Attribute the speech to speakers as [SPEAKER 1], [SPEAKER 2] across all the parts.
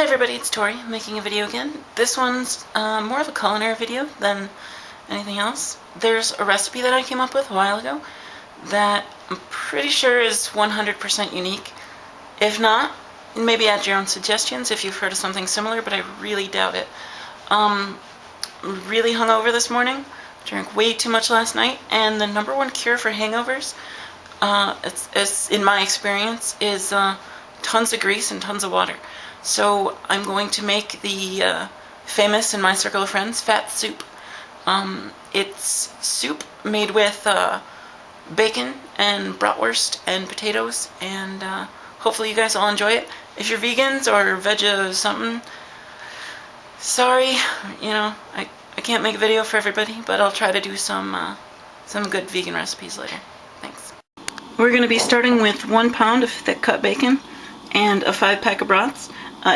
[SPEAKER 1] everybody, it's Tori making a video again. This one's more of a culinary video than anything else. There's a recipe that I came up with a while ago that I'm pretty sure is 100% unique. If not, maybe add your own suggestions if you've heard of something similar, but I really doubt it. I'm really hungover this morning, drank way too much last night, and the number one cure for hangovers, it's in my experience, is tons of grease and tons of water. So I'm going to make the famous in my circle of friends fat soup. It's soup made with bacon and bratwurst and potatoes, and hopefully you guys all enjoy it. If you're vegans or veg something, sorry, I can't make a video for everybody, but I'll try to do some good vegan recipes later. Thanks. We're going to be starting with 1 pound of thick cut bacon and a 5-pack of brats.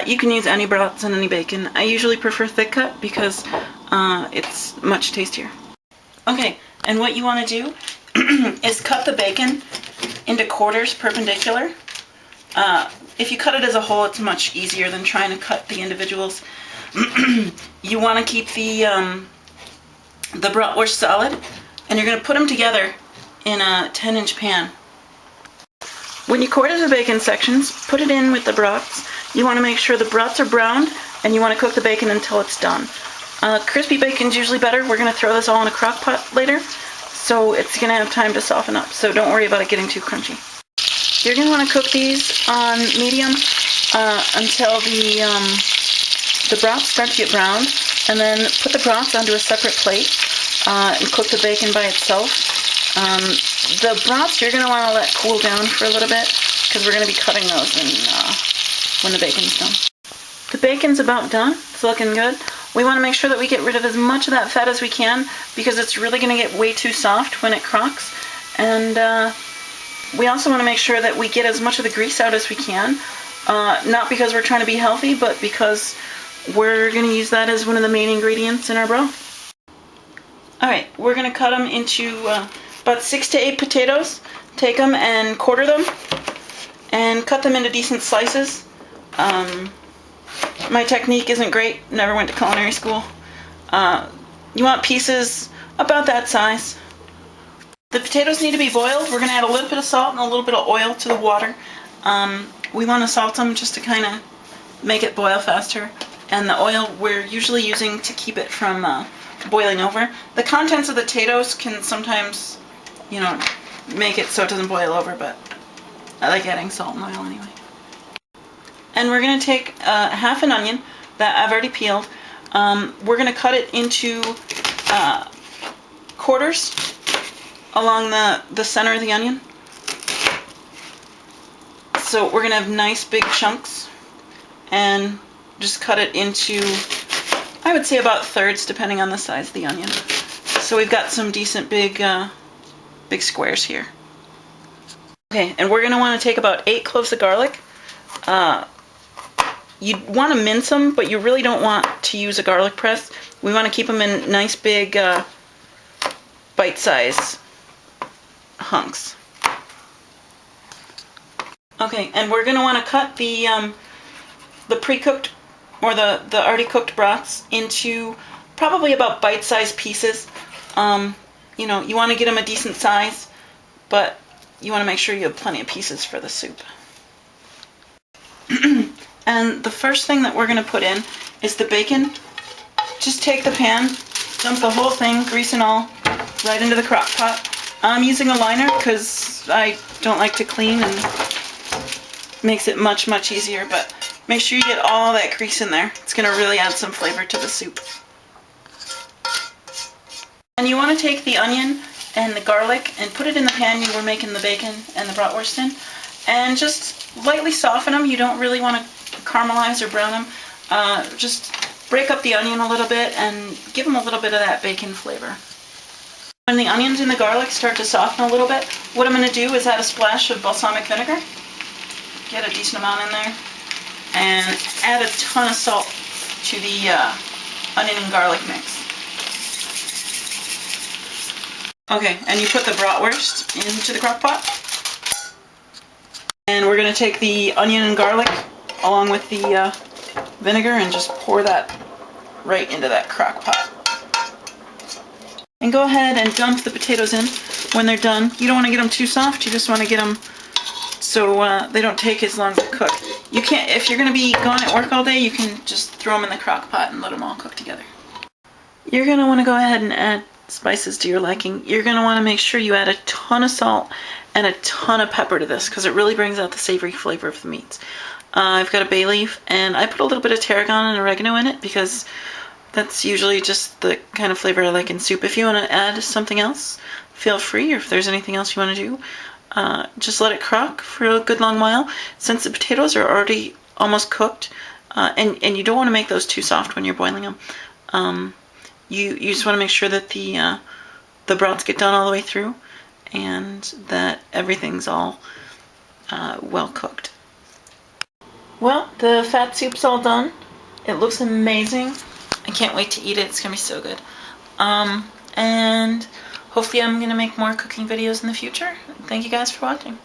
[SPEAKER 1] You can use any brats and any bacon. I usually prefer thick cut because it's much tastier. Okay, and what you want to do is cut the bacon into quarters perpendicular. If you cut it as a whole, it's much easier than trying to cut the individuals. You want to keep the bratwurst solid, and you're going to put them together in a 10-inch pan. When you quarter the bacon sections, put it in with the brats. You want to make sure the brats are browned, and you want to cook the bacon until it's done. Crispy bacon's usually better. We're going to throw this all in a crock pot later, so it's going to have time to soften up, so don't worry about it getting too crunchy. You're going to want to cook these on medium until the brats start to get browned, and then put the brats onto a separate plate and cook the bacon by itself. The brats you're going to want to let cool down for a little bit, because we're going to be cutting those when the bacon's done. The bacon's about done. It's looking good. We want to make sure that we get rid of as much of that fat as we can, because it's really going to get way too soft when it crocks. And we also want to make sure that we get as much of the grease out as we can. Not because we're trying to be healthy, but because we're going to use that as one of the main ingredients in our broth. Alright, we're going to cut them into about 6 to 8 potatoes. Take them and quarter them and cut them into decent slices. My technique isn't great, never went to culinary school. You want pieces about that size. The potatoes need to be boiled. We're going to add a little bit of salt and a little bit of oil to the water. We want to salt them just to kind of make it boil faster. And the oil we're usually using to keep it from boiling over. The contents of the potatoes can sometimes, make it so it doesn't boil over, but I like adding salt and oil anyway. And we're going to take half an onion that I've already peeled. We're going to cut it into quarters along the center of the onion. So we're going to have nice big chunks, and just cut it into, I would say, about thirds, depending on the size of the onion. So we've got some decent big squares here. Okay, and we're going to want to take about 8 cloves of garlic. You want to mince them, but you really don't want to use a garlic press. We want to keep them in nice big bite-size hunks. Okay, and we're going to want to cut the pre-cooked or the already cooked brats into probably about bite-sized pieces. You want to get them a decent size, but you want to make sure you have plenty of pieces for the soup. And the first thing that we're going to put in is the bacon. Just take the pan, dump the whole thing, grease and all, right into the crock pot. I'm using a liner because I don't like to clean, and makes it much, much easier, but make sure you get all that grease in there. It's going to really add some flavor to the soup. And you want to take the onion and the garlic and put it in the pan you were making the bacon and the bratwurst in, and just lightly soften them. You don't really want to caramelize or brown them. Just break up the onion a little bit and give them a little bit of that bacon flavor. When the onions and the garlic start to soften a little bit, what I'm going to do is add a splash of balsamic vinegar. Get a decent amount in there, and add a ton of salt to the onion and garlic mix. Okay, and you put the bratwurst into the crock pot. And we're going to take the onion and garlic along with the vinegar and just pour that right into that crock pot. And go ahead and dump the potatoes in when they're done. You don't want to get them too soft, you just want to get them so they don't take as long to cook. You can't, if you're going to be gone at work all day, you can just throw them in the crock pot and let them all cook together. You're going to want to go ahead and add spices to your liking. You're going to want to make sure you add a ton of salt and a ton of pepper to this because it really brings out the savory flavor of the meats. I've got a bay leaf and I put a little bit of tarragon and oregano in it because that's usually just the kind of flavor I like in soup. If you want to add something else, feel free, or if there's anything else you want to do, just let it cook for a good long while. Since the potatoes are already almost cooked, and you don't want to make those too soft when you're boiling them, you just want to make sure that the broths get done all the way through and that everything's all well cooked. Well, the fat soup's all done. It looks amazing. I can't wait to eat it. It's gonna be so good. And hopefully I'm gonna make more cooking videos in the future. Thank you guys for watching.